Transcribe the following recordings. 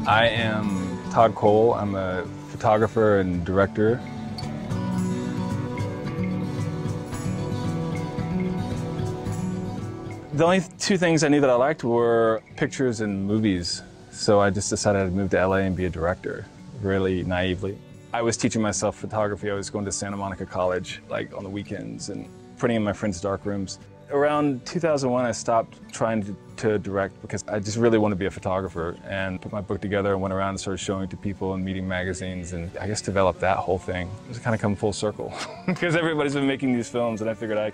I am Todd Cole. I'm a photographer and director. The only two things I knew that I liked were pictures and movies. So I just decided I'd move to LA and be a director, really naively. I was teaching myself photography. I was going to Santa Monica College, like on the weekends, and printing in my friends' dark rooms. Around 2001, I stopped trying to direct because I just really wanted to be a photographer, and put my book together and went around and started showing it to people and meeting magazines, and I guess developed that whole thing. It's kind of come full circle because everybody's been making these films, and I figured I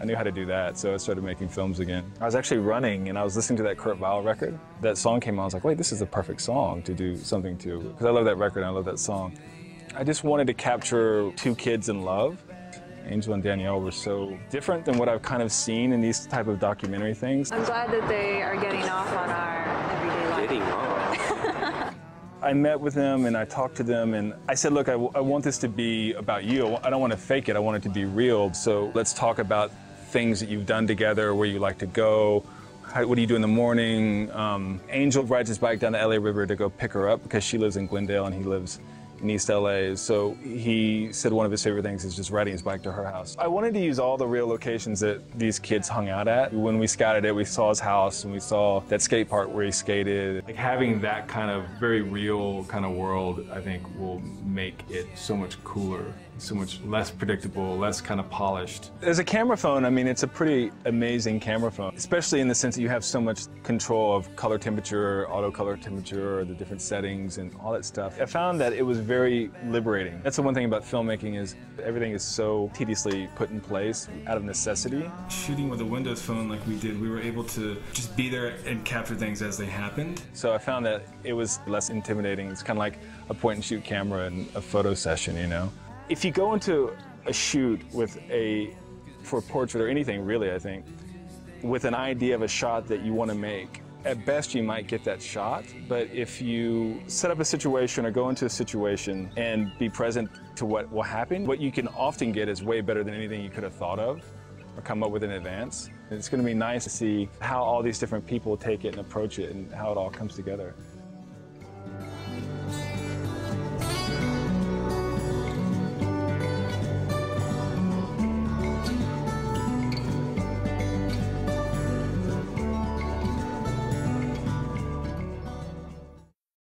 knew how to do that, so I started making films again. I was actually running and I was listening to that Kurt Weill record. That song came on, I was like, wait, this is the perfect song to do something to, because I love that record and I love that song. I just wanted to capture two kids in love. Angel and Danielle were so different than what I've kind of seen in these type of documentary things. I'm glad that they are getting off on our everyday life. Getting off? I met with them and I talked to them and I said, look, I want this to be about you. I don't want to fake it. I want it to be real. So let's talk about things that you've done together, where you like to go. What do you do in the morning? Angel rides his bike down the LA River to go pick her up because she lives in Glendale and he lives in East LA. So he said one of his favorite things is just riding his bike to her house. I wanted to use all the real locations that these kids hung out at. When we scouted it, we saw his house and we saw that skate park where he skated. Like having that kind of very real kind of world, I think will make it so much cooler, so much less predictable, less kind of polished. As a camera phone, I mean, it's a pretty amazing camera phone, especially in the sense that you have so much control of color temperature, auto color temperature, the different settings and all that stuff. I found that it was very liberating. That's the one thing about filmmaking is everything is so tediously put in place out of necessity. Shooting with a Windows phone like we did, we were able to just be there and capture things as they happened. So I found that it was less intimidating. It's kind of like a point and shoot camera in a photo session, you know? If you go into a shoot for a portrait or anything really, I think, with an idea of a shot that you want to make, at best you might get that shot, but if you set up a situation or go into a situation and be present to what will happen, what you can often get is way better than anything you could have thought of or come up with in advance. It's going to be nice to see how all these different people take it and approach it and how it all comes together.